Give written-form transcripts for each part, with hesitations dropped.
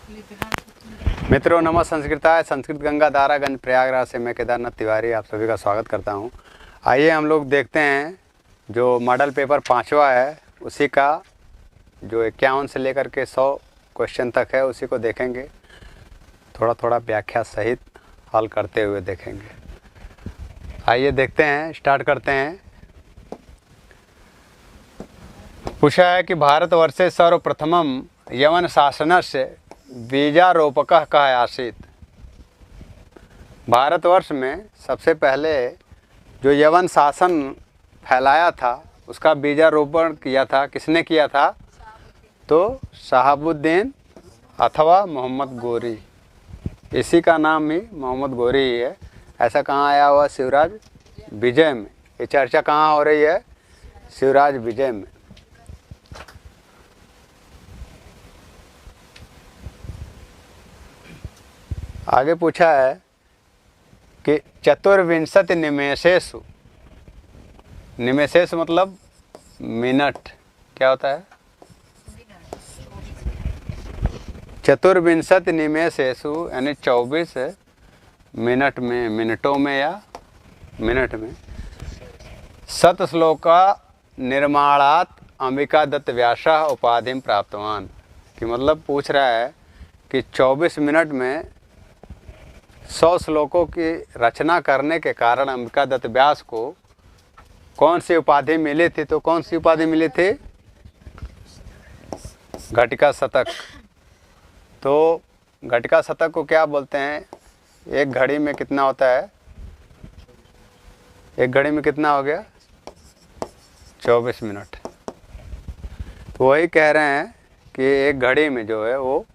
मित्रों नमः संस्कृताय। संस्कृत गंगा दारागंज प्रयागराज से मैं केदारनाथ तिवारी आप सभी का स्वागत करता हूं। आइए हम लोग देखते हैं जो मॉडल पेपर 5वां है उसी का जो 51 से लेकर के 100 क्वेश्चन तक है उसी को देखेंगे। थोड़ा थोड़ा व्याख्या सहित हल करते हुए देखेंगे। आइए देखते हैं, स्टार्ट करते हैं। पूछा है कि भारतवर्षे सर्वप्रथमं यवन शासनस्य बीजारोपकः कः आसीत्। भारतवर्ष में सबसे पहले जो यवन शासन फैलाया था उसका बीजारोपण किया था, किसने किया था? तो शहाबुद्दीन अथवा मोहम्मद गोरी, इसी का नाम ही मोहम्मद गोरी ही है। ऐसा कहाँ आया हुआ? शिवराज विजय में। ये चर्चा कहाँ हो रही है? शिवराज विजय में। आगे पूछा है कि चतुर्विंशति निमेषेषु, निमेषेषु मतलब मिनट, क्या होता है? चतुर्विंशति निमेषेषु यानी 24 मिनट में, मिनटों में या मिनट में शत श्लोका निर्माणात् अंबिका दत्त व्यासः उपाधिं प्राप्तवान। कि मतलब पूछ रहा है कि 24 मिनट में 100 श्लोकों की रचना करने के कारण अंबिका दत्त व्यास को कौन सी उपाधि मिली थी? तो कौन सी उपाधि मिली थी? घटिका शतक। तो घटिका शतक को क्या बोलते हैं? एक घड़ी में कितना होता है? एक घड़ी में कितना हो गया? 24 मिनट। तो वही कह रहे हैं कि एक घड़ी में जो है वो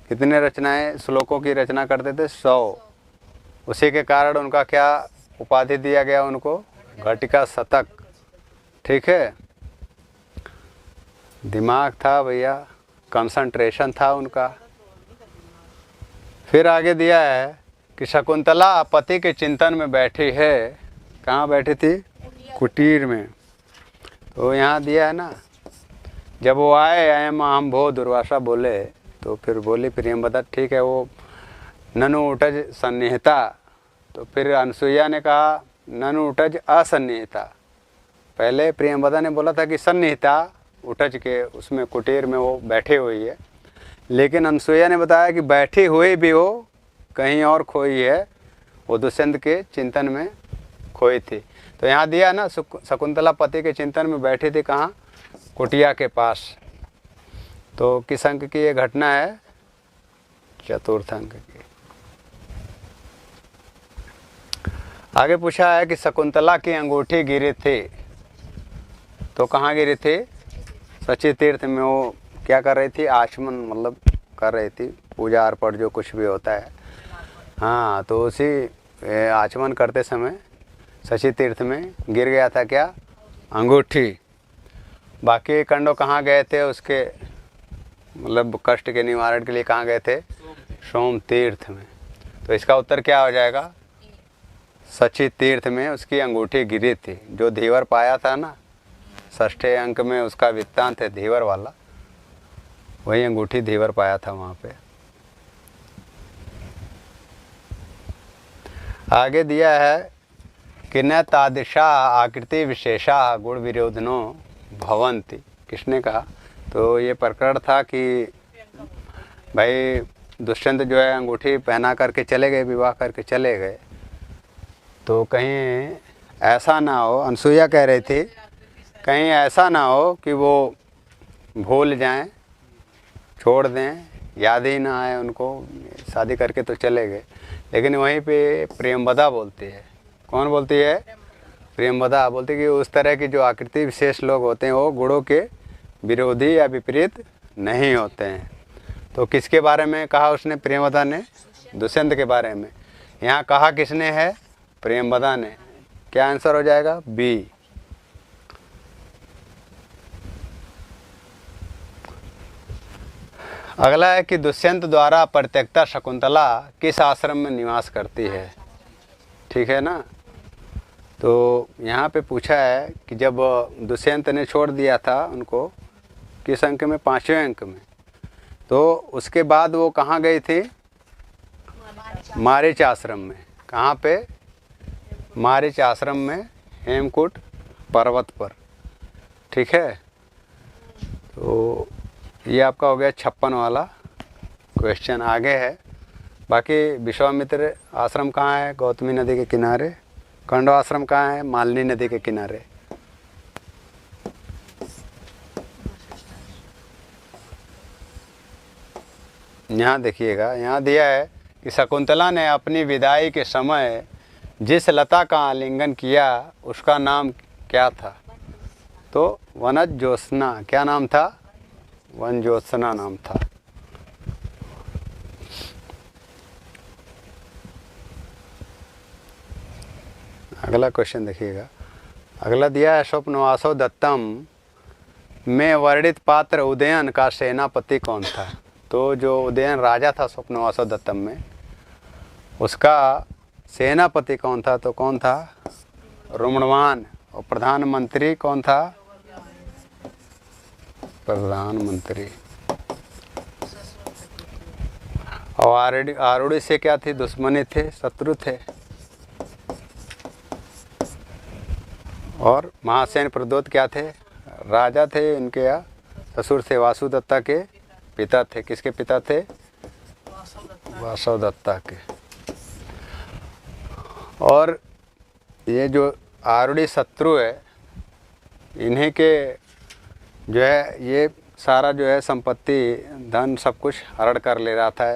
कितने रचनाएं, श्लोकों की रचना करते थे? 100। उसी के कारण उनका क्या उपाधि दिया गया उनको? घटिका शतक। ठीक है, दिमाग था भैया, कंसंट्रेशन था उनका। फिर आगे दिया है कि शकुंतला पति के चिंतन में बैठी है। कहाँ बैठी थी? कुटीर में। तो यहाँ दिया है ना, जब वो आए अयम अहम भो दुर्वासा बोले तो फिर बोली प्रियंवदा, ठीक है वो ननु उठज सन्निहिता। तो फिर अनसुईया ने कहा ननु उठज असन्निहिता। पहले प्रियंवदा ने बोला था कि सन्निहिता, उठज के उसमें कुटीर में वो बैठी हुई है, लेकिन अनसुईया ने बताया कि बैठी हुई भी वो कहीं और खोई है, वो दुष्यंत के चिंतन में खोई थी। तो यहाँ दिया ना, शकुंतला पति के चिंतन में बैठी थी। कहाँ? कुटिया के पास। तो किस अंक की ये घटना है? चतुर्थ अंक की। आगे पूछा है कि शकुंतला की अंगूठी गिरी थी। तो कहाँ गिरी थी? सची तीर्थ में। वो क्या कर रही थी? आचमन मतलब कर रही थी, पूजा अर्पण जो कुछ भी होता है। हाँ, तो उसी आचमन करते समय सची तीर्थ में गिर गया था क्या? अंगूठी। बाकी कंडो कहाँ गए थे? उसके मतलब कष्ट के निवारण के लिए कहाँ गए थे? सोम तीर्थ में। तो इसका उत्तर क्या हो जाएगा? सची तीर्थ में उसकी अंगूठी गिरी थी। जो धीवर पाया था ना, 6ठे अंक में उसका वृत्तांत है धीवर वाला, वही अंगूठी धीवर पाया था वहाँ पे। आगे दिया है कि न तादृशा आकृति विशेषा गुण विरोधनो भवन्ति। किसने कहा? तो ये प्रकरण था कि भाई दुष्यंत जो है अंगूठी पहना करके चले गए, विवाह करके चले गए, तो कहीं ऐसा ना हो, अनसुईया कह रही थी, कहीं ऐसा ना हो कि वो भूल जाएं, छोड़ दें, याद ही ना आए उनको, शादी करके तो चले गए। लेकिन वहीं पे प्रियंवदा बोलती है। कौन बोलती है? प्रियंवदा बोलती है कि उस तरह की जो आकृति विशेष लोग होते हैं वो गुणों के विरोधी या विपरीत नहीं होते हैं। तो किसके बारे में कहा उसने? प्रियंवदा ने दुष्यंत के बारे में। यहाँ कहा किसने है? प्रियंवदा ने। क्या आंसर हो जाएगा? बी। अगला है कि दुष्यंत द्वारा परित्यक्ता शकुंतला किस आश्रम में निवास करती है। ठीक है ना। तो यहाँ पे पूछा है कि जब दुष्यंत ने छोड़ दिया था उनको, किस अंक में? 5वें अंक में। तो उसके बाद वो कहाँ गई थी? मारीच आश्रम में। कहाँ पे? मारीच आश्रम में, हेमकूट पर्वत पर। ठीक है, तो ये आपका हो गया 56 वाला क्वेश्चन। आगे है, बाकी विश्वामित्र आश्रम कहाँ है? गौतमी नदी के किनारे। कंडव आश्रम कहाँ है? मालिनी नदी के किनारे। यहाँ देखिएगा, यहाँ दिया है कि शकुंतला ने अपनी विदाई के समय जिस लता का आलिंगन किया उसका नाम क्या था? तो वनज ज्योत्सना। क्या नाम था? वन ज्योत्सना नाम था। अगला क्वेश्चन देखिएगा, अगला दिया है स्वप्नवासो दत्तम में वर्णित पात्र उदयन का सेनापति कौन था? तो जो उदयन राजा था स्वप्नवासो दत्तम में, उसका सेनापति कौन था? तो कौन था? रुमणवान। और प्रधानमंत्री कौन था? प्रधानमंत्री। और आरूढ़ी से क्या थी? दुश्मनी थे, शत्रु थे। और महासेन प्रद्योत क्या थे? राजा थे। इनके यहाँ ससुर थे वासुदत्ता के पिता थे। किसके पिता थे? वासुदत्ता के। और ये जो आरूढ़ी शत्रु है, इन्हीं के जो है ये सारा जो है संपत्ति, धन, सब कुछ हरण कर ले रहा था।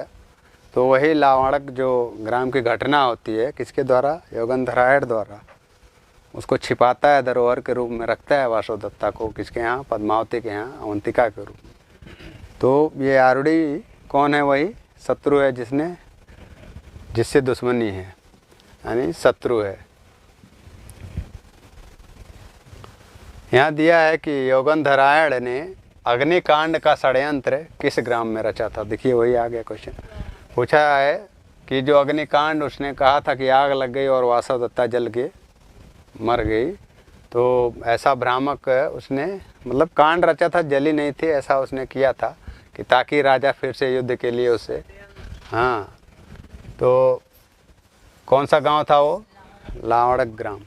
तो वही लावाणक जो ग्राम की घटना होती है, किसके द्वारा? योगंधरायण द्वारा। उसको छिपाता है, धरोहर के रूप में रखता है वासुदत्ता को। किसके यहाँ? पद्मावती के यहाँ, अवंतिका के रूप में। तो ये आरूढ़ी कौन है? वही शत्रु है जिससे दुश्मनी है, यानी शत्रु है। यहाँ दिया है कि योगंधरायण ने अग्निकांड का षड्यंत्र किस ग्राम में रचा था? देखिए, वही आ गया क्वेश्चन। पूछा है कि जो अग्निकांड उसने कहा था कि आग लग गई और वासुदत्ता जल के मर गई, तो ऐसा भ्रामक उसने मतलब कांड रचा था, जली नहीं थी, ऐसा उसने किया था कि ताकि राजा फिर से युद्ध के लिए उसे। हाँ, तो कौन सा गांव था वो? लावणक ग्राम।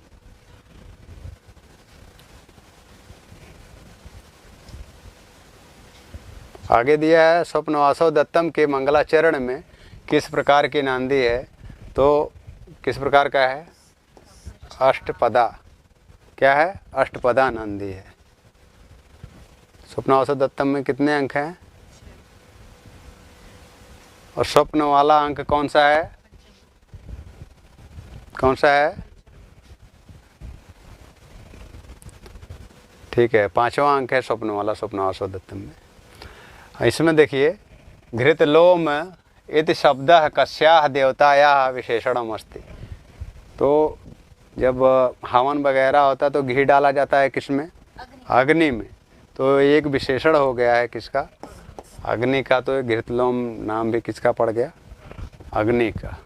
आगे दिया है स्वप्नवासो दत्तम के मंगलाचरण में किस प्रकार की नांदी है? तो किस प्रकार का है? अष्टपदा। क्या है? अष्टपदा नांदी है। स्वप्नवासो दत्तम में कितने अंक हैं? और स्वप्न वाला अंक कौन सा है? कौन सा है? ठीक है, 5वां अंक है स्वप्न वाला स्वप्नवासो दत्तम में। इसमें देखिए, घृतलोम इति शब्दः कस्याः देवतायाः विशेषणम अस्ति। तो जब हवन वगैरह होता है तो घी डाला जाता है किसमें? अग्नि में। तो एक विशेषण हो गया है किसका? अग्नि का। तो घृतलोम नाम भी किसका पड़ गया? अग्नि का।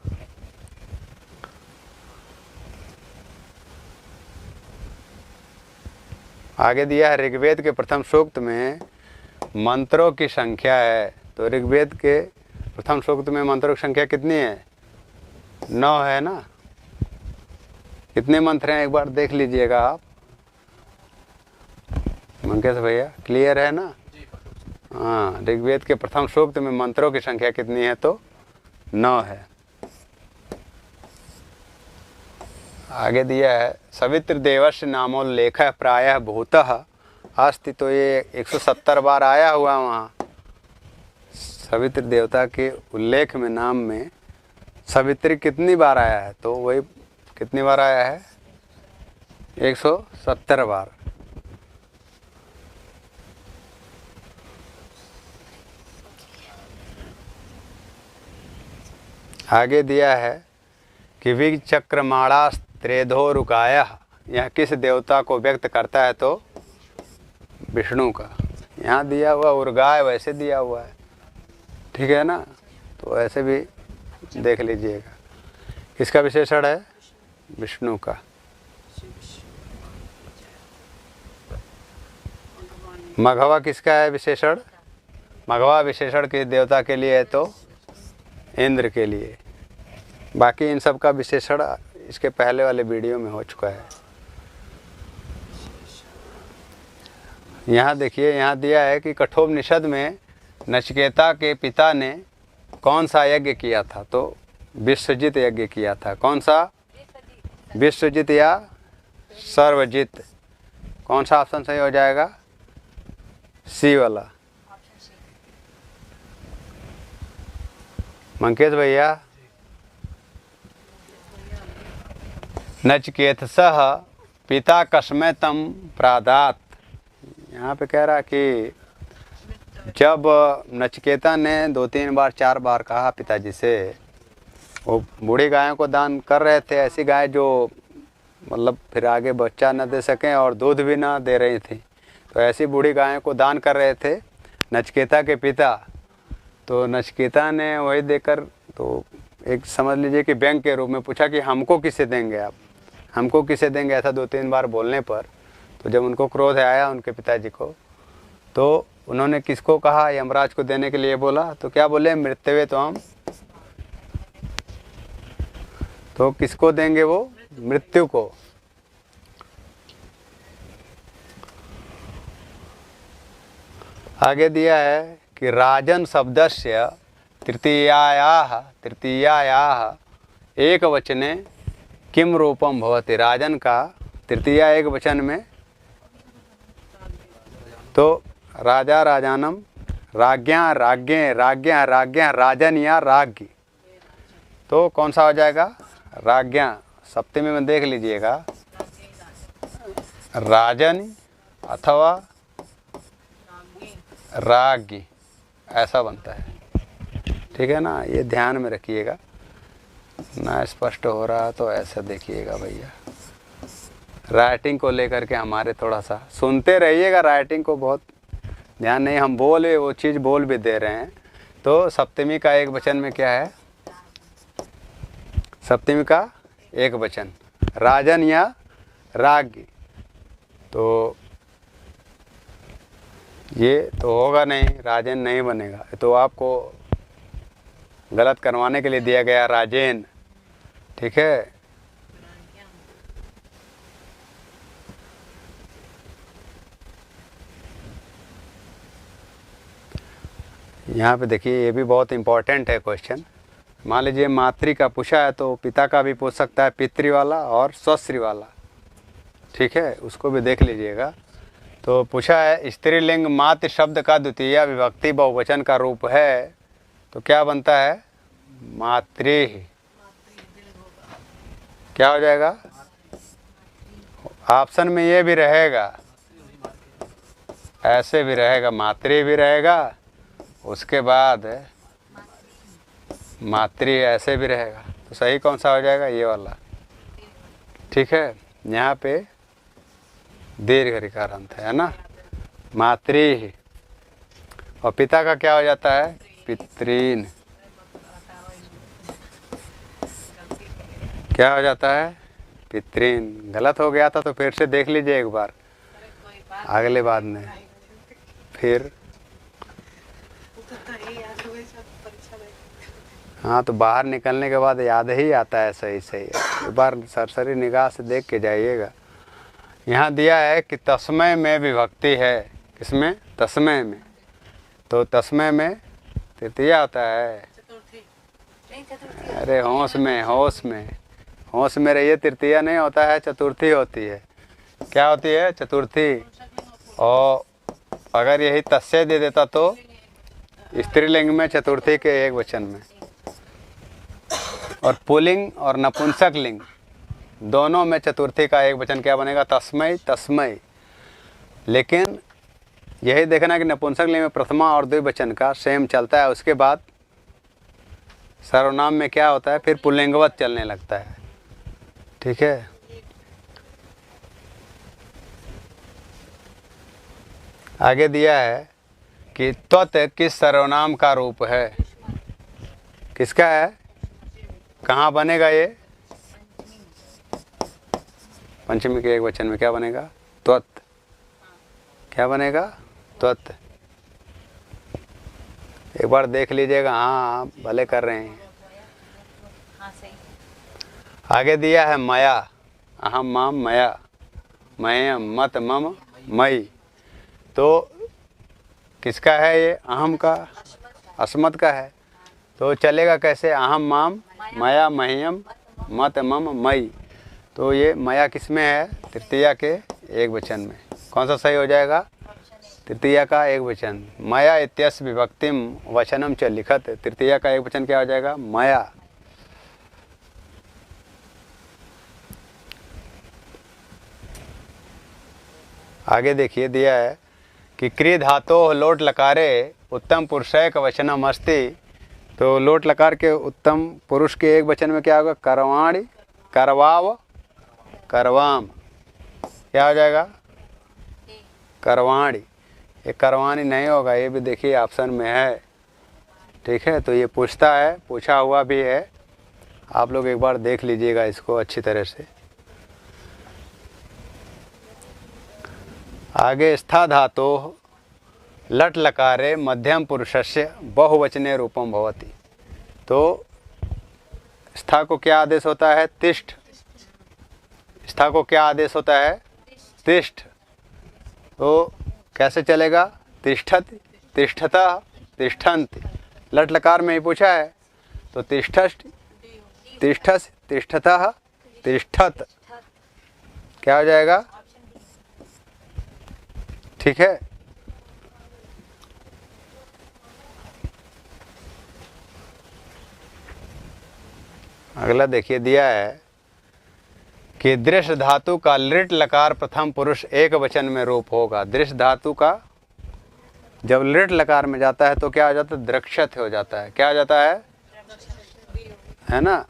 आगे दिया है ऋग्वेद के प्रथम सूक्त में मंत्रों की संख्या है। तो ऋग्वेद के प्रथम सूक्त में मंत्रों की संख्या कितनी है? 9 है ना। कितने मंत्र हैं एक बार देख लीजिएगा आप। मंकेश भैया, क्लियर है ना? हाँ, ऋग्वेद के प्रथम सूक्त में मंत्रों की संख्या कितनी है? तो 9 है। आगे दिया है सवित्र देवस्य नामोल्लेख प्रायः भूतः अस्ति। तो ये 170 बार आया हुआ वहाँ सवित्र देवता के उल्लेख में, नाम में सवित्री कितनी बार आया है? तो वही कितनी बार आया है? 170 बार। आगे दिया है कि विचक्रमाणा त्रेधो रुकाया, यह किस देवता को व्यक्त करता है? तो विष्णु का। यहाँ दिया हुआ उर्गाय वैसे दिया हुआ है, ठीक है ना? तो ऐसे भी देख लीजिएगा। किसका विशेषण है? विष्णु का। मघवा किसका है विशेषण? मघवा विशेषण किस देवता के लिए है? तो इंद्र के लिए। बाकी इन सब का विशेषण इसके पहले वाले वीडियो में हो चुका है। यहाँ देखिए, यहाँ दिया है कि कठोपनिषद में नचिकेता के पिता ने कौन सा यज्ञ किया था? तो विश्वजित यज्ञ किया था। कौन सा? विश्वजित या सर्वजित? कौन सा ऑप्शन सही हो जाएगा? सी वाला। मंकेश भैया, नचिकेतसः पिता कस्मै तम प्रादात। यहाँ पे कह रहा कि जब नचिकेता ने 2-3 बार 4 बार कहा पिताजी से, वो बूढ़ी गायों को दान कर रहे थे, ऐसी गाय जो मतलब फिर आगे बच्चा न दे सकें और दूध भी ना दे रही थी, तो ऐसी बूढ़ी गायों को दान कर रहे थे नचिकेता के पिता। तो नचिकेता ने वही देकर, तो एक समझ लीजिए कि बैंक के रूप में पूछा कि हमको किसे देंगे आप, हमको किसे देंगे, ऐसा 2-3 बार बोलने पर तो जब उनको क्रोध आया उनके पिताजी को, तो उन्होंने किसको कहा? यमराज को देने के लिए बोला। तो क्या बोले? मृत्युवे तो हम, तो किसको देंगे? वो मृत्यु को। आगे दिया है कि राजन शब्दस्य तृतीयायाः एक वचने किम रूपम भवति। राजन का तृतीया एक वचन में, तो राजा राजानम, राज्ञा राज्ञे, राज्ञा राज्ञा, राजन या राज्ञ। तो कौन सा हो जाएगा? राज्ञा। सप्तमी में देख लीजिएगा, राजन अथवा राज्ञ ऐसा बनता है। ठीक है ना, ये ध्यान में रखिएगा। ना स्पष्ट हो रहा तो ऐसा देखिएगा भैया। राइटिंग को लेकर के हमारे थोड़ा सा सुनते रहिएगा, राइटिंग को बहुत ध्यान नहीं, हम बोले वो चीज़ बोल भी दे रहे हैं। तो सप्तमी का एक वचन में क्या है? सप्तमी का एक वचन राजन या राज्ञ। तो ये तो होगा नहीं, राजन नहीं बनेगा, तो आपको गलत करवाने के लिए दिया गया राजेन। ठीक है, यहाँ पे देखिए, ये भी बहुत इम्पोर्टेंट है क्वेश्चन। मान लीजिए मातृ का पूछा है तो पिता का भी पूछ सकता है, पितृ वाला और स्वश्री वाला। ठीक है, उसको भी देख लीजिएगा। तो पूछा है स्त्रीलिंग मातृ शब्द का द्वितीय विभक्ति बहुवचन का रूप है, तो क्या बनता है? मातृ। क्या हो जाएगा? ऑप्शन में ये भी रहेगा, ऐसे भी रहेगा, मातृ भी रहेगा, उसके बाद मातृ ऐसे भी रहेगा। तो सही कौन सा हो जाएगा? ये वाला। ठीक है, यहाँ पे दीर्घ ऋकारांत है ना, मातृ। और पिता का क्या हो जाता है? पितृन। क्या हो जाता है? पितृन। गलत हो गया था तो फिर से देख लीजिए एक बार, अगले बाद में फिर। हाँ, तो बाहर निकलने के बाद याद ही आता है सही सही। एक बार सरसरी निगाह से देख के जाइएगा। यहाँ दिया है कि तस्मय में विभक्ति है। किसमें? तस्मय में। तो तस्मय में तृतीया होता है। अरे होश में, होश में, होश में रहिए, तृतीया नहीं होता है, चतुर्थी होती है। क्या होती है? चतुर्थी। और अगर यही तस्य दे देता तो स्त्रीलिंग में चतुर्थी के एक वचन में। और पुल्लिंग और नपुंसक लिंग दोनों में चतुर्थी का एक वचन क्या बनेगा? तस्मै, तस्मै। लेकिन यही देखना कि नपुंसक लिंग में प्रथमा और द्विवचन का सेम चलता है, उसके बाद सर्वनाम में क्या होता है? फिर पुल्लिंगवत चलने लगता है। ठीक है, आगे दिया है कि त्वत किस सर्वनाम का रूप है? किसका है? कहाँ बनेगा ये? पंचमी के एक वचन में क्या बनेगा? त्वत। क्या बनेगा? त्वत। एक बार देख लीजिएगा। हाँ भले कर रहे हैं। हाँ सही। आगे दिया है मया, अहम माम मया, मयम मत मम मई। तो किसका है ये? अहम का, अस्मत् का है। तो चलेगा कैसे? अहम माम मया मह्यम मत मम मई। तो ये मया किस में है? तृतीया के एक वचन में। कौन सा सही हो जाएगा? तृतीया का एक वचन। मया इत्यस्य विभक्तिम वचनम च लिखत। तृतीया का एक वचन क्या हो जाएगा? मया। आगे देखिए दिया है कि क्री धातो लोट लकारे उत्तम पुरुषैक वचनम अस्ति। तो लोट लकार के उत्तम पुरुष के एक वचन में क्या होगा? करवाणी, करवाव, करवाम। क्या हो जाएगा? करवाणी। ये करवानी नहीं होगा, ये भी देखिए ऑप्शन में है। ठीक है, तो ये पूछता है, पूछा हुआ भी है। आप लोग एक बार देख लीजिएगा इसको अच्छी तरह से। आगे स्था धातो लट लकारे मध्यम पुरुषस्य बहुवचने रूपम भवति। तो स्था को क्या आदेश होता है? तिष्ठ। स्था को क्या आदेश होता है? तिष्ठ। तो कैसे चलेगा? तिष्ठति, तिष्ठतः, तिष्ठन्ति। लट लकार में ही पूछा है तो तिष्ठस, तिष्ठस, तिष्ठतः, तिष्ठत। क्या हो जाएगा? ठीक है। अगला देखिए दिया है कि दृश्य धातु का लृट लकार प्रथम पुरुष एक वचन में रूप होगा। दृश्य धातु का जब लृट लकार में जाता है तो क्या हो जाता है? द्रक्षत हो जाता है। क्या हो जाता है ना?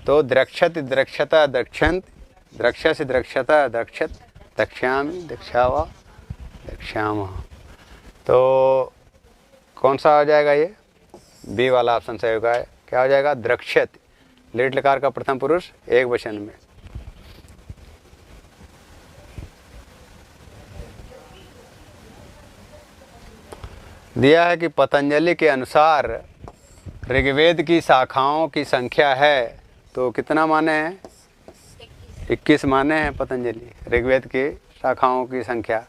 तो द्रक्षत, द्रक्षता, दक्षंत, द्रक्षस, द्रक्षता, दक्षत, दक्ष्यामि, दक्षावा, दक्ष्यामः। तो कौन सा हो जाएगा? ये बी वाला ऑप्शन सही होगा। क्या हो जाएगा? द्रक्षत। लृट लकार का प्रथम पुरुष एक वचन में। दिया है कि पतंजलि के अनुसार ऋग्वेद की शाखाओं की संख्या है तो कितना माने हैं? 21 माने हैं पतंजलि ऋग्वेद की शाखाओं की संख्या।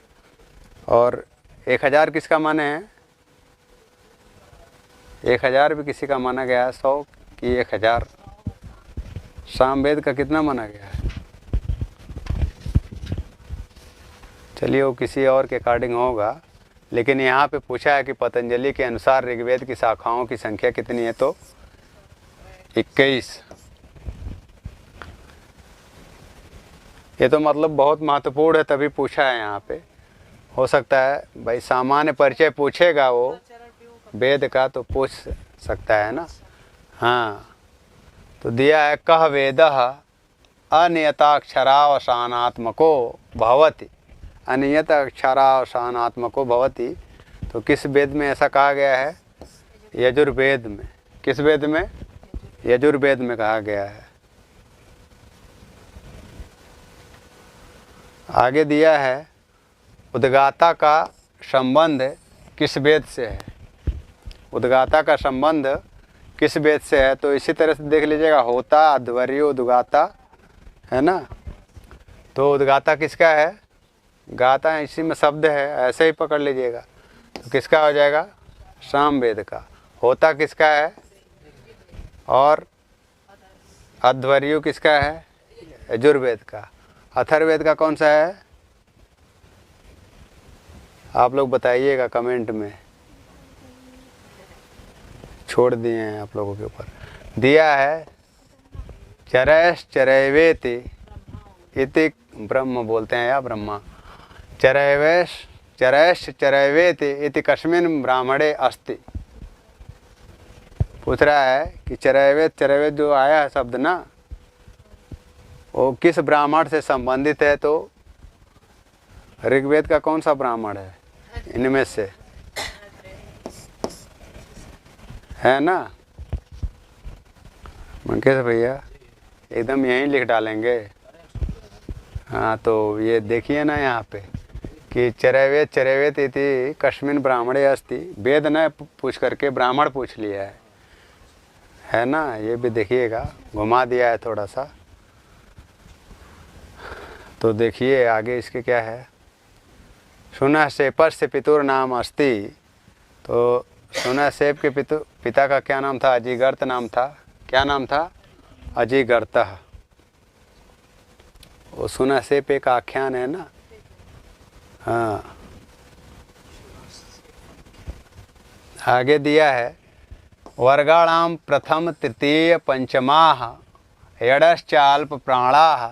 और 1000 किसका माने हैं? 1000 भी किसी का माना गया है। 100 की 1000। सामवेद का कितना माना गया है? चलिए वो किसी और के अकॉर्डिंग होगा, लेकिन यहाँ पे पूछा है कि पतंजलि के अनुसार ऋग्वेद की शाखाओं की संख्या कितनी है? तो 21। ये तो मतलब बहुत महत्वपूर्ण है तभी पूछा है यहाँ पे। हो सकता है भाई सामान्य परिचय पूछेगा वो वेद का तो पूछ सकता है ना। हाँ, तो दिया है कह वेदः अनियताक्षरावसानात्मको भवति। अनियत अक्षरावसानात्मको भवति। तो किस वेद में ऐसा कहा गया है? यजुर्वेद में। किस वेद में? यजुर्वेद में कहा गया है। आगे दिया है उद्गाता का संबंध किस वेद से है? उद्गाता का संबंध किस वेद से है? तो इसी तरह से देख लीजिएगा, होता, अध्वर्य, उद्गाता, है ना। तो उद्गाता किसका है? गाता है, इसी में शब्द है, ऐसे ही पकड़ लीजिएगा। तो किसका हो जाएगा? सामवेद का। होता किसका है? और अध्वर्यु किसका है? यजुर्वेद का। अथर्ववेद का कौन सा है? आप लोग बताइएगा कमेंट में, छोड़ दिए हैं आप लोगों के ऊपर। दिया है चरैश चरैवेति इति, ब्रह्म बोलते हैं या ब्रह्मा। चरैवेश चरैश चरैवेति इति कस्मिन् ब्राह्मणे अस्ति। पूछ रहा है कि चरैवेद, चरैवेद जो आया है शब्द ना, वो किस ब्राह्मण से संबंधित है? तो ऋग्वेद का कौन सा ब्राह्मण है इनमें से? है ना मंकेश भैया? एकदम यहीं लिख डालेंगे। हाँ, तो ये देखिए ना यहाँ पे कि चरैवेत चरैवेत इति कस्मिन् ब्राह्मणे अस्ति। वेद न पूछ करके ब्राह्मण पूछ लिया है ना। ये भी देखिएगा, घुमा दिया है थोड़ा सा। तो देखिए आगे इसके क्या है। सुना सेपस्य पितुर नाम अस्ति। तो सुना सेप के पिता का क्या नाम था? अजिगर्त नाम था। क्या नाम था? अजिगर्तः। वो सुना सेप एक आख्यान है ना। हाँ, आगे दिया है वर्गाणाम प्रथम तृतीय पंचमाः यडश्चाल्प प्राणाः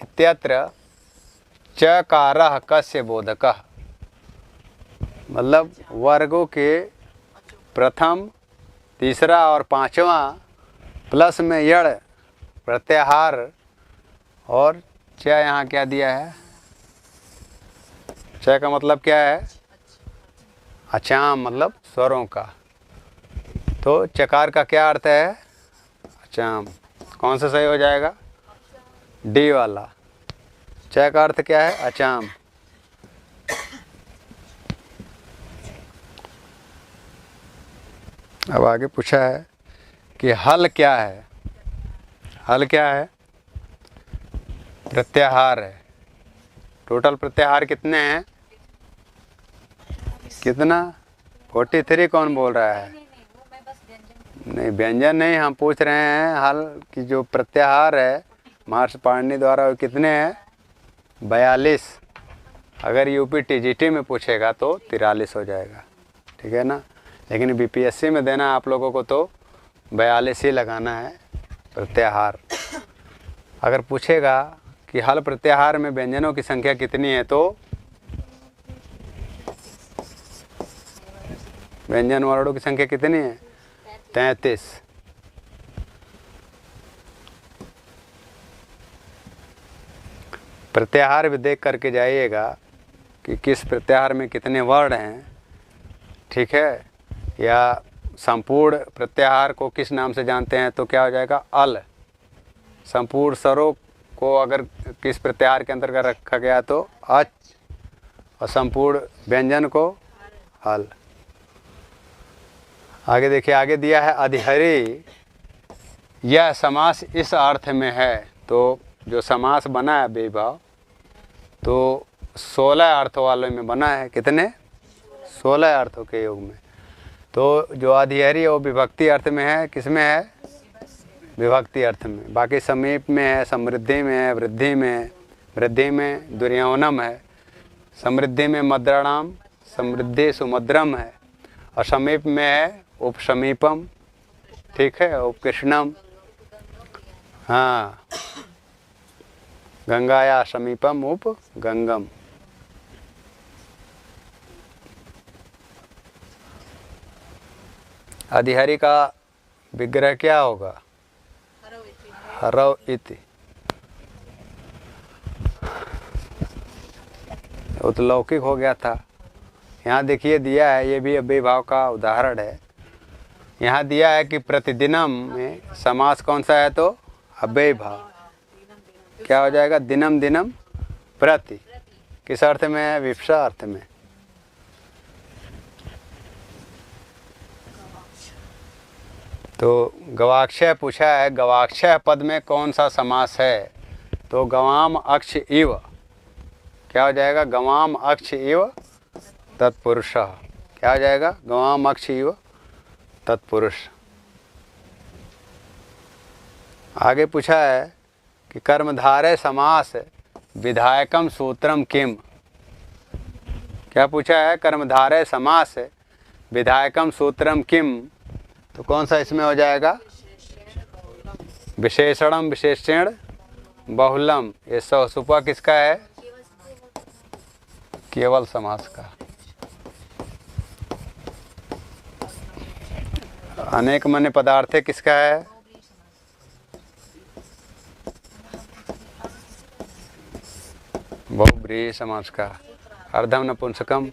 इत्यत्र चकारः कस्य बोधकः। मतलब वर्गों के प्रथम, तीसरा और पांचवा प्लस में यड़ प्रत्याहार और च यहाँ क्या दिया है? च का मतलब क्या है? अचाम, मतलब स्वरों का। तो चकार का क्या अर्थ है? अचाम। कौन सा सही हो जाएगा? डी वाला। च का अर्थ क्या है? अचाम। अब आगे पूछा है कि हल क्या है? हल क्या है? प्रत्याहार है। टोटल प्रत्याहार कितने हैं? कितना? 43। कौन बोल रहा है? वो मैं बस व्यंजन। नहीं, व्यंजन नहीं, हम पूछ रहे हैं हल की जो प्रत्याहार है महर्षि पाणिनि द्वारा वो कितने हैं? 42। अगर यूपी टीजीटी में पूछेगा तो 43 हो जाएगा, ठीक है ना। लेकिन बीपीएससी में देना आप लोगों को तो 42 ही लगाना है प्रत्याहार। अगर पूछेगा कि हल प्रत्याहार में व्यंजनों की संख्या कितनी है तो व्यंजन वर्णों की संख्या कितनी है? 33। प्रत्याहार भी देख करके जाइएगा कि किस प्रत्याहार में कितने वर्ण हैं, ठीक है। या संपूर्ण प्रत्याहार को किस नाम से जानते हैं तो क्या हो जाएगा? अल। संपूर्ण स्वरों को अगर किस प्रत्याहार के अंतर्गत रखा गया तो अच, और संपूर्ण व्यंजन को हल। आगे देखिए, आगे दिया है अधिहरी। यह समास इस अर्थ में है। तो जो समास बना है बेभाव तो 16 अर्थ वाले में बना है। कितने? 16 अर्थों के योग में। तो जो अधिहरी है वो विभक्ति अर्थ में है। किस में है? विभक्ति अर्थ में। बाकी समीप में है, समृद्धि में है, वृद्धि में है। वृद्धि में दुर्योनम है, समृद्धि में मद्राणाम, समृद्धि सुमद्रम है, और समीप में है उपसमीपम, ठीक है, उपकृष्णम। हाँ, गंगाया समीपम उप गंगम। अधिहरि का विग्रह क्या होगा? हरव इति। वो तो लौकिक हो गया था। यहाँ देखिए दिया है, ये भी अव्ययभाव का उदाहरण है। यहाँ दिया है कि प्रतिदिनम में समास कौन सा है तो अव्ययभाव। क्या हो जाएगा? दिनम दिनम प्रति। किस अर्थ में है? विवक्षा अर्थ में। तो गवाक्षय पूछा है, गवाक्षय पद में कौन सा समास है तो गवाम अक्ष इव। क्या हो जाएगा? गवाम अक्ष इव तत्पुरुष। क्या हो जाएगा? गवाम अक्ष इव तत्पुरुष। आगे पूछा है कि कर्मधारय समास विधायकम सूत्रम किम। क्या पूछा है? कर्मधारय समास विधायकम सूत्रम किम। तो कौन सा इसमें हो जाएगा? विशेषणम विशेषण बहुलम। ये सुपा किसका है? केवल समास का। अनेक मन्य पदार्थे किसका है? बहुब्रीहि समास का। अर्धम नपुंसकम।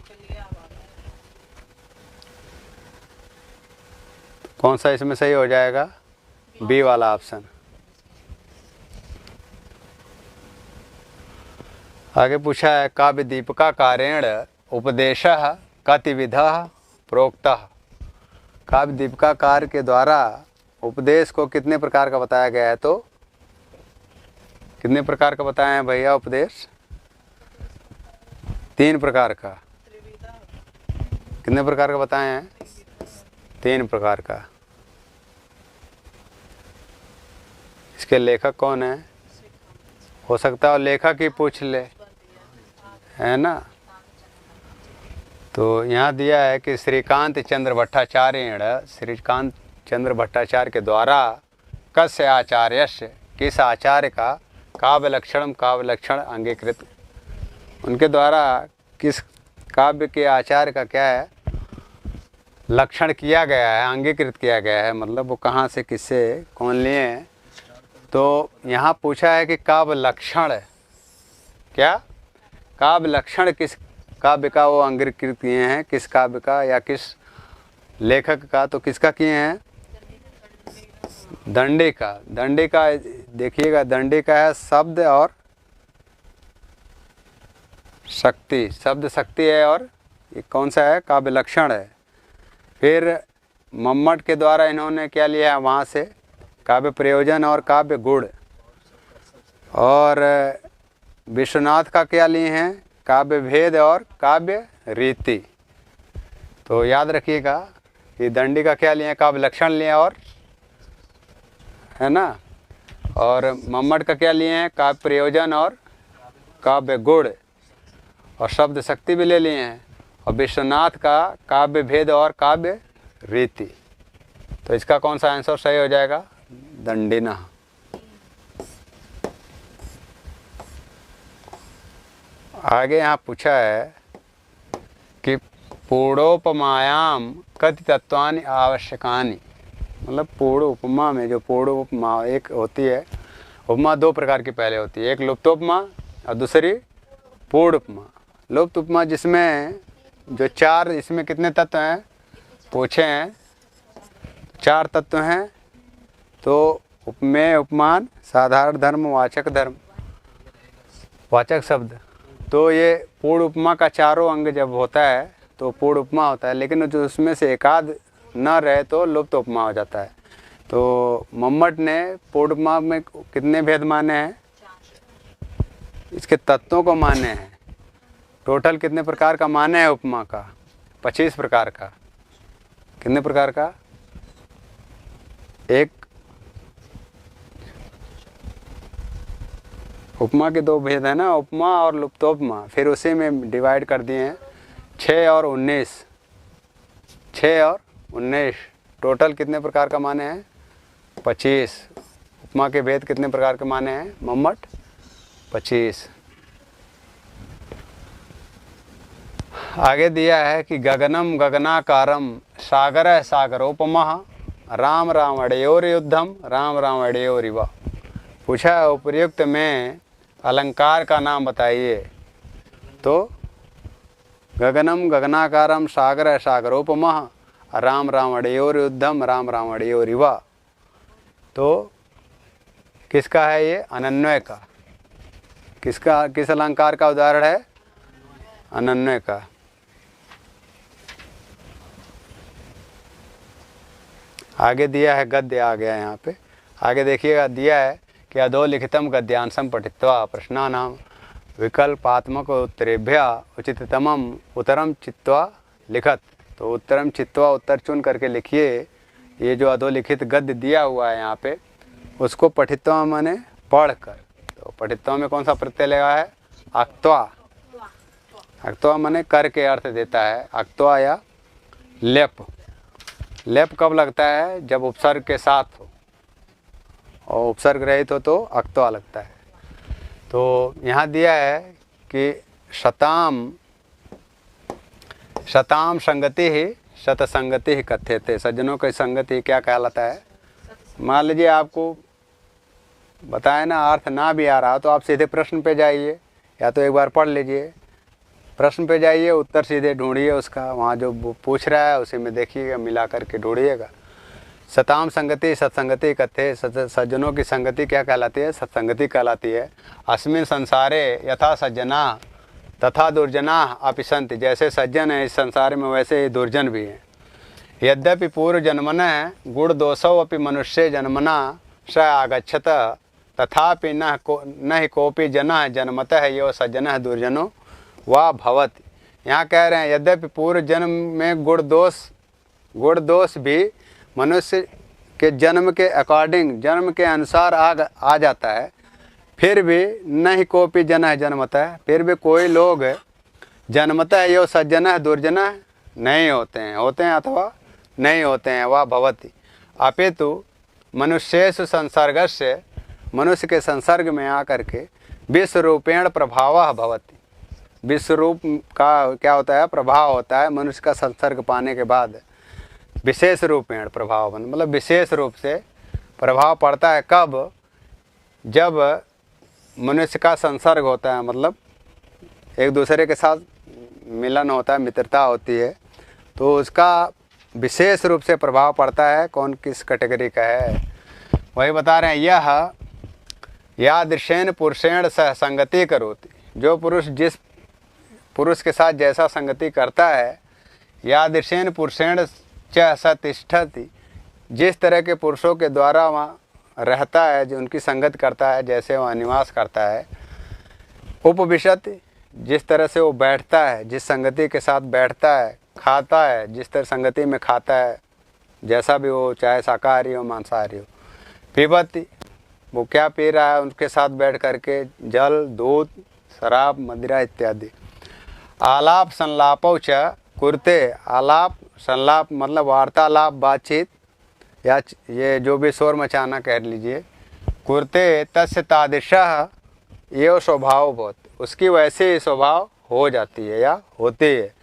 कौन सा इसमें सही हो जाएगा? बी वाला ऑप्शन। आगे पूछा है काव्य दीपिका कारेण उपदेशः कतिविधः प्रोक्तः। काव्य दीपिका कार्य के द्वारा उपदेश को कितने प्रकार का बताया गया है? तो कितने प्रकार का बताया है भैया उपदेश? 3 प्रकार का। कितने प्रकार का बताए हैं? 3 प्रकार का। इसके लेखक कौन है? हो सकता है लेखक ही पूछ ले, है ना। तो यहाँ दिया है कि श्रीकांत चंद्र भट्टाचार्य, श्रीकांत चंद्र भट्टाचार्य के द्वारा कस्य आचार्यस्य, किस आचार्य का काव्य लक्षण अंगीकृत, उनके द्वारा किस काव्य के आचार्य का क्या है लक्षण किया गया है, अंगीकृत किया गया है, मतलब वो कहाँ से किससे कौन लिए हैं। तो यहाँ पूछा है कि काव्य लक्षण क्या, काव्य लक्षण किस काव्य का वो अंगीकृत किए हैं, किस काव्य का या किस लेखक का? तो किसका किए हैं? दंडी का। दंडी का देखिएगा, दंडी का है शब्द और शक्ति, शब्द शक्ति है, और ये कौन सा है? काव्य लक्षण है। फिर मम्मट के द्वारा इन्होंने क्या लिया है वहाँ से? काव्य प्रयोजन और काव्य गुण। और विश्वनाथ का क्या लिए हैं? काव्य भेद और काव्य रीति। तो याद रखिएगा कि दंडी का क्या लिए? काव्य लक्षण लिए, और है ना। और मम्मट का क्या लिए हैं? काव्य प्रयोजन और काव्य गुण, और शब्द शक्ति भी ले लिए हैं। और विश्वनाथ का काव्य भेद और काव्य रीति। तो इसका कौन सा आंसर सही हो जाएगा? दंडिना। आगे यहाँ पूछा है कि पूर्णोपमायाम कति तत्वानि आवश्यकानि, मतलब पूर्ण उपमा में जो पूर्ण उपमा एक होती है, उपमा 2 प्रकार की पहले होती है, एक लुप्तोपमा और दूसरी पूर्ण उपमा। लुप्त उपमा जिसमें जो 4, इसमें कितने तत्व हैं पूछे हैं? 4 तत्व हैं। तो उपमेय, उपमान, साधारण धर्म, वाचक धर्म, वाचक शब्द। तो ये पूर्ण उपमा का 4 अंग जब होता है तो पूर्ण उपमा होता है, लेकिन जो उसमें से एकाध न रहे तो लुप्त उपमा हो जाता है। तो मम्मट ने पूर्ण उपमा में कितने भेद माने हैं? इसके तत्वों को माने हैं। टोटल कितने प्रकार का माने हैं उपमा का? 25 प्रकार का। कितने प्रकार का? एक उपमा के 2 भेद है ना, उपमा और लुप्तोपमा, फिर उसी में डिवाइड कर दिए हैं 6 और 19। 6 और 19 टोटल कितने प्रकार का माने हैं? 25। उपमा के भेद कितने प्रकार के माने हैं मम्मट? 25। आगे दिया है कि गगनम गगनाकारम सागर सागरोपमः राम रावणयोर्युद्धम राम रावणयोरिव। पूछा उपर्युक्त में अलंकार का नाम बताइए। तो गगनम गगनाकारम सागर सागरोपमः राम रावणयोर्युद्धम राम रावणयोरिव। तो किसका है ये? अनन्वय का। किसका, किस अलंकार का उदाहरण है? अनन्वय का। आगे दिया है गद्य, आ गया यहाँ पे। आगे देखिएगा, दिया है कि अधोलिखितम गद्यांशम पठित्वा प्रश्नानाम विकल्पात्मक उत्तरेभ्य उचिततमम उत्तरम चित्वा लिखत। तो उत्तरम चित्वा, उत्तर चुन करके लिखिए। ये जो अधोलिखित गद्य दिया हुआ है यहाँ पे, उसको पठित्वा माने पढ़कर। तो पठित्वा में कौन सा प्रत्यय लगा है? अक्त्वा। अक्त्वा माने कर के अर्थ देता है। अक्त्वा या लेप। लेप कब लगता है? जब उपसर्ग के साथ हो, और उपसर्ग रहित हो तो अक्त्वा लगता है। तो यहाँ दिया है कि शताम शताम संगति ही शतसंगति ही कथ्यते। सज्जनों की संगति क्या कहलाता है? मान लीजिए आपको बताया ना, अर्थ ना भी आ रहा तो आप सीधे प्रश्न पे जाइए, या तो एक बार पढ़ लीजिए, प्रश्न पे जाइए, उत्तर सीधे ढूंढिए उसका, वहाँ जो पूछ रहा है उसी में देखिएगा, मिला करके ढूंढिएगा। सताम संगति सत्संगति कथे, सज्जनों की संगति क्या कहलाती है? सत्संगति कहलाती है। अस्मिन संसारे यथा सज्जना तथा दुर्जना अपि सन्ति, जैसे सज्जन है इस संसार में वैसे ही दुर्जन भी हैं। यद्यपि पूर्व जन्मन गुण दोषौ अपि मनुष्य जन्मना स आगच्छत तथापि न ही कोपि जनः जन्मतः यो सज्जनः दुर्जनो वा भवति। यहाँ कह रहे हैं यद्यपि पूर्व जन्म में गुण दोष भी मनुष्य के जन्म के अकॉर्डिंग, जन्म के अनुसार आ जाता है, फिर भी न ही कोपि जनः जन्मतः है, फिर भी कोई लोग जन्मतः यो सज्जनः दुर्जनः नहीं होते हैं अथवा नहीं होते हैं, वह भवति। अपितु मनुष्येषु संसर्गस्य, मनुष्य के संसर्ग में आकर के विश्वरूपेण प्रभावः भवति। विश्वरूप का क्या होता है? प्रभाव होता है। मनुष्य का संसर्ग पाने के बाद विशेष रूपेण प्रभाव बन, मतलब विशेष रूप से प्रभाव पड़ता है। कब? जब मनुष्य का संसर्ग होता है, मतलब एक दूसरे के साथ मिलन होता है, मित्रता होती है, तो उसका विशेष रूप से प्रभाव पड़ता है। कौन किस कैटेगरी का है वही बता रहे हैं। यह यादृशेन पुरुषेण सह संगति करोति, जो पुरुष जिस पुरुष के साथ जैसा संगति करता है, यादृशेन पुरुषेण च स तिष्ठति, जिस तरह के पुरुषों के द्वारा वहाँ रहता है, जो उनकी संगत करता है, जैसे वह निवास करता है। उपविशति, जिस तरह से वो बैठता है, जिस संगति के साथ बैठता है, खाता है, जिस तरह संगति में खाता है, जैसा भी हो, चाहे शाकाहारी हो मांसाहारी हो। पिबति, वो क्या पी रहा है उनके साथ बैठ करके, जल, दूध, शराब, मदिरा इत्यादि। आलाप संलापौ च कुरते, आलाप संलाप मतलब वार्तालाप, बातचीत, या ये जो भी शोर मचाना कह लीजिए। कुरते तस्य तादृशः एव स्वभाव बहुत, उसकी वैसी स्वभाव हो जाती है या होती है।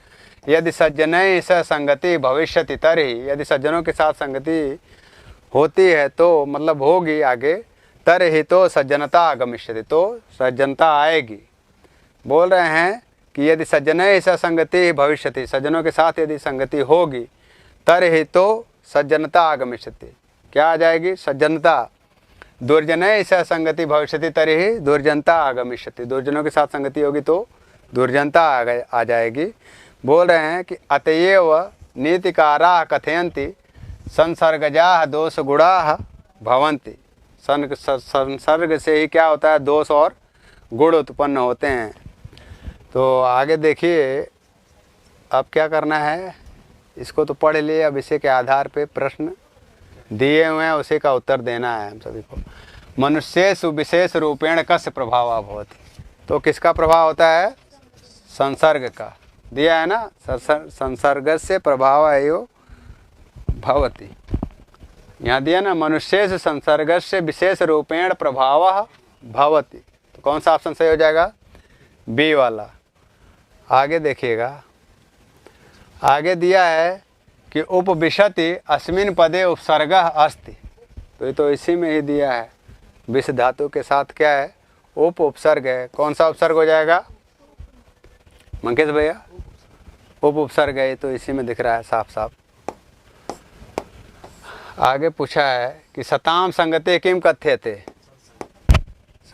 यदि सज्जनैः सह संगति भविष्यति तर्हि, यदि सज्जनों के साथ संगति होती है तो मतलब होगी आगे, तर्हि तो सज्जनता आगमिष्यति, तो सज्जनता आएगी। बोल रहे हैं कि यदि सज्जनैः सह संगति भविष्यति, सज्जनों के साथ यदि संगति होगी, तर्हि तो सज्जनता आगमिष्यति, क्या आ जाएगी? सज्जनता। दुर्जनैः सह संगति भविष्यति तर्हि दुर्जनता आगमिष्यति, दुर्जनों के साथ संगति होगी तो दुर्जनता आ जाएगी। बोल रहे हैं कि अतएव नीतिकाराः कथयन्ति संसर्गजाः दोष गुणाः भवन्ति, संसर्ग से ही क्या होता है? दोष और गुण उत्पन्न होते हैं। तो आगे देखिए अब क्या करना है, इसको तो पढ़ लिए, अब इसी के आधार पे प्रश्न दिए हुए हैं, उसी का उत्तर देना है हम सभी को। मनुष्येषु विशेष रूपेण कस्य प्रभावः भवति, तो किसका प्रभाव होता है? संसर्ग का। दिया है ना, संसर्ग से प्रभाव एव भवति, यहाँ दिया ना, मनुष्येषु संसर्ग से विशेष रूपेण प्रभावः भवति। तो कौन सा ऑप्शन सही हो जाएगा? बी वाला। आगे देखिएगा, आगे दिया है कि उपविशति अस्मिन् पदे उपसर्गः अस्ति, तो ये तो इसी में ही दिया है। विष धातु के साथ क्या है? उपसर्ग है। कौन सा उपसर्ग हो जाएगा मंकेश भैया? उपसर्ग है, तो इसी में दिख रहा है साफ साफ। आगे पूछा है कि सताम संगति किम कथ्यते,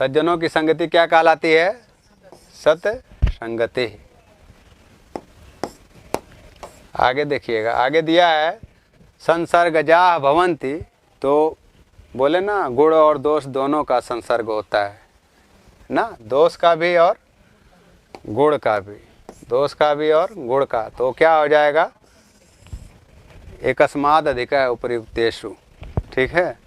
सज्जनों की संगति क्या कहलाती है? सत संगति। आगे देखिएगा, आगे दिया है संसर्गजाः भवन्ति, तो बोले ना गुण और दोष दोनों का संसर्ग होता है ना, दोष का भी और गुण का भी, दोष का भी और गुण का। तो क्या हो जाएगा? एकस्माद् अधिकः उपयुक्तेषु। ठीक है,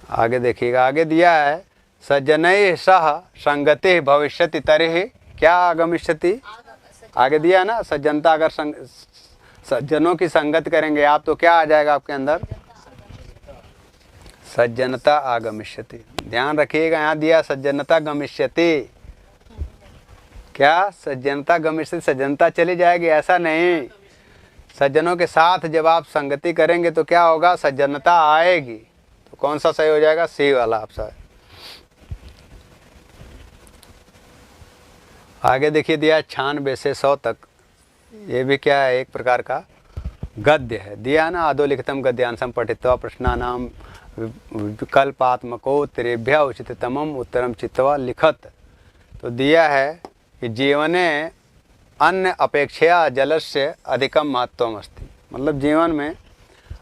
आगे देखिएगा, आगे दिया है सज्जनैः सह संगति भविष्यति तर्हि क्या आगमिष्यति। आगे दिया है ना, सज्जनता, अगर सज्जनों की संगत करेंगे आप तो क्या आ जाएगा आपके अंदर? सज्जनता आगमिष्यति। ध्यान रखिएगा, यहाँ दिया सज्जनता गमिष्यति, क्या? सज्जनता गमिष्यति, सज्जनता चली जाएगी ऐसा नहीं। सज्जनों के साथ जब आप संगति करेंगे तो क्या होगा? सज्जनता आएगी। तो कौन सा सही हो जाएगा? सी वाला ऑप्शन। आगे देखिए दिया 96 से 100 तक, ये भी क्या है? एक प्रकार का गद्य है, दिया ना अधोलिखितम गद्यांशम पठित्वा प्रश्नानाम विकल्पात्मकोत्तरेभ्यः उचिततमम उत्तरम चित्वा लिखत। तो दिया है कि जीवने अन्न अपेक्षया जलस्य अधिकम महत्वम अस्ति, मतलब जीवन में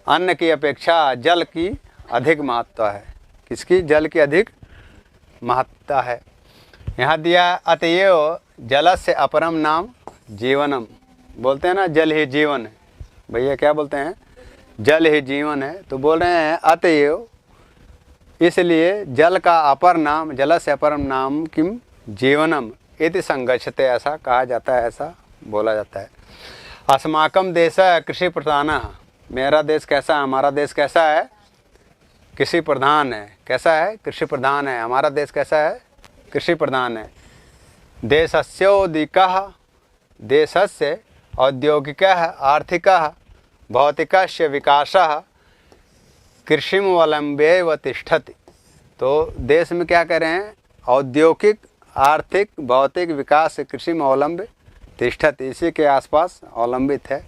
अन्न की अपेक्षा जल की अधिक महत्व है। किसकी? जल की अधिक महत्ता है। यहाँ दिया अतएव जलस्य अपरम नाम जीवनम, बोलते हैं ना जल ही जीवन है, भैया क्या बोलते हैं? जल ही जीवन है। तो बोल रहे हैं अतएव, इसलिए जल का अपर नाम, जलस्य अपरम नाम किम जीवनम इति संगच्छते, ऐसा कहा जाता है, ऐसा बोला जाता है। अस्माकम देश कृषि प्रधान, मेरा देश कैसा है? हमारा देश कैसा है? कृषि प्रधान है। कैसा है? कृषि प्रधान है। हमारा देश कैसा है? कृषि प्रधान है। देशस्योदिकः, देशस्य औद्योगिकः आर्थिकः भौतिकस्य विकासः कृषिमवलम्ब्यैव तिष्ठति। तो देश में क्या कह रहे हैं? औद्योगिक आर्थिक भौतिक विकास कृषि में अवलंब तिष्ठति, इसी के आसपास अवलंबित है।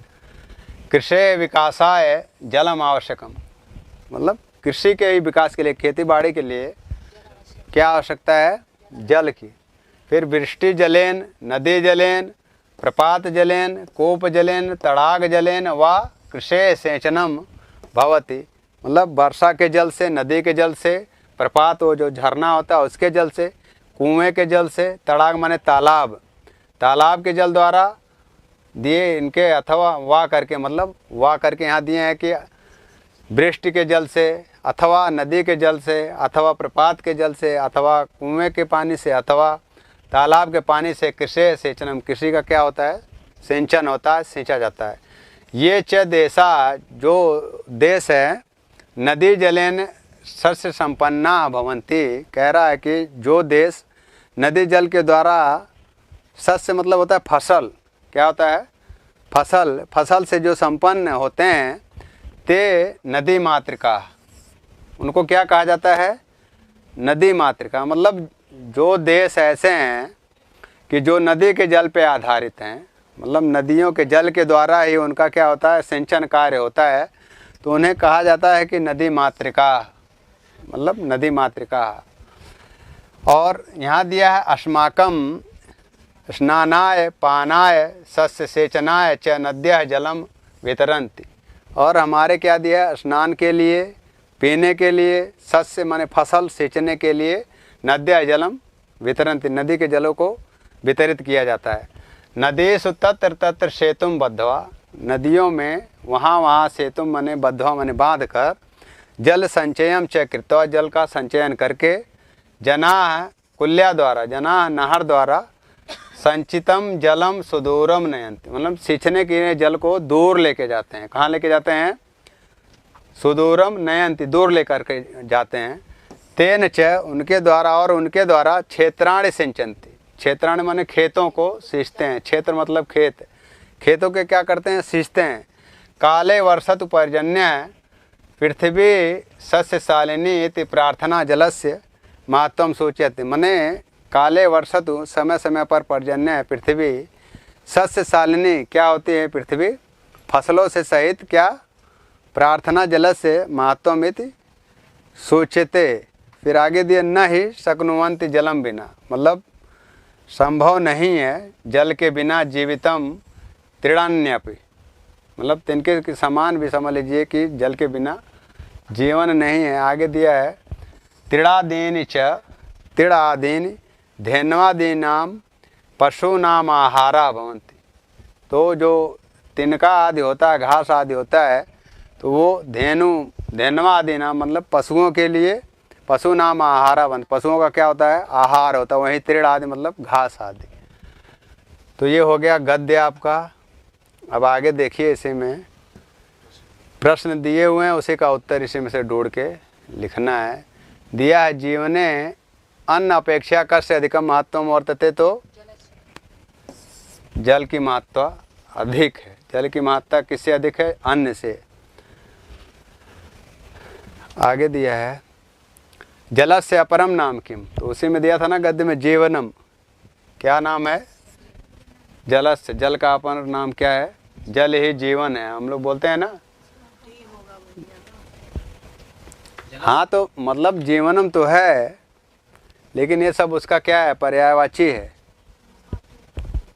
कृषि विकासाय जलम आवश्यकम, मतलब कृषि के ही विकास के लिए, खेती बाड़ी के लिए क्या आवश्यकता है? जल की। फिर वृष्टि जलेन, नदी जलेन, प्रपात जलेन, कूप जलेन, तड़ाग जलेन व कृषि सेचनम भवति, मतलब वर्षा के जल से, नदी के जल से, प्रपात वो जो झरना होता है उसके जल से, कुएं के जल से, तड़ाग माने तालाब, तालाब के जल द्वारा दिए इनके, अथवा वाह करके, मतलब वाह करके यहाँ दिए हैं कि वृष्टि के जल से, अथवा नदी के जल से, अथवा प्रपात के जल से, अथवा कुएं के पानी से, अथवा तालाब के पानी से कृषि सेचनम, कृषि का क्या होता है? सिंचन होता है, सींचा जाता है। ये च देशा, जो देश है, नदी जलेन शस्य संपन्ना भवंती, कह रहा है कि जो देश नदी जल के द्वारा, शस्य मतलब होता है फसल, क्या होता है? फसल, फसल से जो संपन्न होते हैं, ते नदी मातृका, उनको क्या कहा जाता है? नदी मातृका। मतलब जो देश ऐसे हैं कि जो नदी के जल पे आधारित हैं, मतलब नदियों के जल के द्वारा ही उनका क्या होता है? सिंचन कार्य होता है, तो उन्हें कहा जाता है कि नदी मातृका, मतलब नदी मातृका। और यहाँ दिया है अस्माकम स्नानाय पानाय सस्य सेचनाय च नद्यः जलम वितरन्ति, और हमारे क्या दिया है? स्नान के लिए, पीने के लिए, सस्य माने फसल, सींचने के लिए नद्यः जलम वितरन्ति, नदी के जलों को वितरित किया जाता है। नदीषु तत्र तत्र सेतुम बद्धवा, नदियों में वहाँ सेतुम माने बद्धवा माने बांध कर, जल संचयम च कृत्वा, जल का संचयन करके, जनाः कुल्या द्वारा, जनाः नहर द्वारा, संचितम जलम सुदूरम नयंति, मतलब सींचने के लिए जल को दूर लेके जाते हैं। कहाँ लेके जाते हैं? सुदूरम नयंति, दूर लेकर के जाते हैं। तेन च, उनके द्वारा, और उनके द्वारा क्षेत्राणि सिंचन्ति, क्षेत्राणि माने खेतों को सींचते हैं। क्षेत्र मतलब खेत, खेतों के क्या करते हैं? सींचते हैं। काले वर्षतु पर्जन्य पृथ्वी सस्यशालिनी इति प्रार्थना जलस्य महत्वम सूचयति, मने काले वर्षतु, समय समय पर पर्जन्य है पृथ्वी, सस्यशालिनी क्या होती है? पृथ्वी फसलों से सहित क्या? प्रार्थना जल से महत्वमिति सूचते। फिर आगे दिए न ही शक्नुवन्ति जलम बिना, मतलब संभव नहीं है जल के बिना जीवितम तृणान्यपि, मतलब तिनके समान भी समझ लीजिए कि जल के बिना जीवन नहीं है। आगे दिया है तृणादीनि च, तृणादीनि धेन्वादीनाम पशूनाम आहारा भवन्ति, तो जो तिनका आदि होता है, घास आदि होता है, तो वो धेन्वादि नाम मतलब पशुओं के लिए, पशु नाम आहारा बन, पशुओं का क्या होता है? आहार होता है। वहीं तृण आदि मतलब घास आदि। तो ये हो गया गद्य आपका। अब आगे देखिए, इसी में प्रश्न दिए हुए हैं, उसी का उत्तर इसी में से ढूंढ के लिखना है। दिया है जीवने अन्न अपेक्षा कस्य अधिकम महत्व वर्तते, तो जल की महत्ता अधिक है। जल की महत्ता किससे अधिक है? अन्न से। आगे दिया है जलस्य अपरम नाम किम, तो उसी में दिया था ना गद्य में जीवनम, क्या नाम है? जलस्य, जल का अपर नाम क्या है? जल ही जीवन है, हम लोग बोलते हैं ना। हाँ, तो मतलब जीवनम तो है, लेकिन ये सब उसका क्या है, पर्यायवाची है।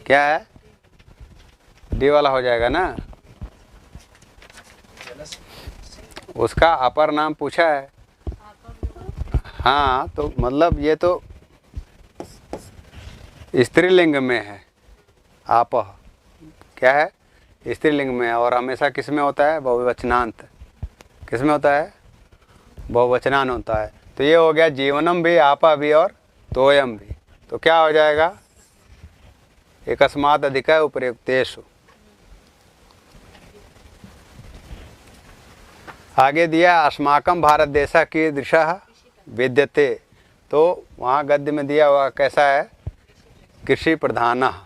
क्या है, डी वाला हो जाएगा ना। उसका अपर नाम पूछा है। हाँ, तो मतलब ये तो स्त्रीलिंग में है। आप क्या है, स्त्रीलिंग में है, और हमेशा किस में होता है, बहुवचनांत। किस में होता है, बहुवचनान होता है। तो ये हो गया जीवनम भी, आपा भी और तोयम भी। तो क्या हो जाएगा, एकस्मात् अधिका उपयुक्तेषु। आगे दिया अस्माकं भारत देशः कीदृशः विद्यते। तो वहाँ गद्य में दिया हुआ कैसा है, कृषि प्रधानः।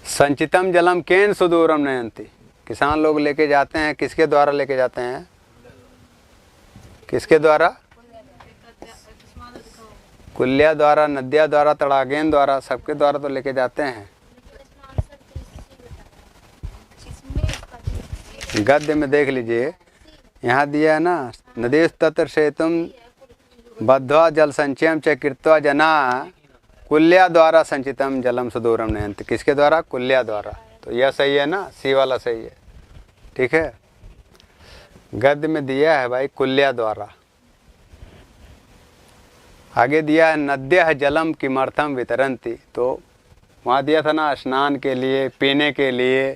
संचितम जलम केन सुदूरम नयन्ति। किसान लोग लेके जाते हैं, किसके द्वारा लेके जाते हैं, किसके द्वारा, कुल्या द्वारा, नदिया द्वारा, तड़ागेन द्वारा, सबके द्वारा तो लेके जाते हैं। गद्य में देख लीजिए, यहाँ दिया है ना, नदी तत्र से तुम बद्ध्वा जल संचयम च कृत्वा जना कुल्या द्वारा संचितम जलम सुदूरम नयन्ति। किसके द्वारा, कुल्या द्वारा। तो यह सही है ना, सी वाला सही है। ठीक है, गद्य में दिया है भाई कुल्या द्वारा। आगे दिया है नद्यः जलम किमर्थम वितरन्ति। तो वहाँ दिया था ना, स्नान के लिए, पीने के लिए,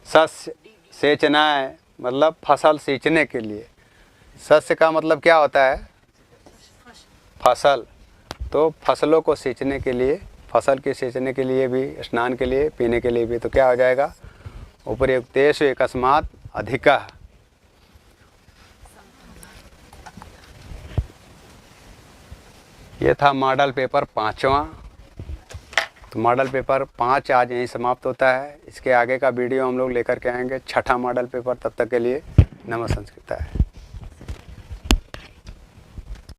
सस्य सेचनाय मतलब फसल सींचने के लिए। सस्य का मतलब क्या होता है, फसल। तो फसलों को सींचने के लिए, फसल के सींचने के लिए भी, स्नान के लिए, पीने के लिए भी। तो क्या हो जाएगा, उपर्युक्तेषु एकस्मात् अधिकः। ये था मॉडल पेपर 5वां। तो मॉडल पेपर 5 आज यहीं समाप्त होता है। इसके आगे का वीडियो हम लोग लेकर के आएंगे 6ठा मॉडल पेपर। तब तक के लिए नमः संस्कृत है।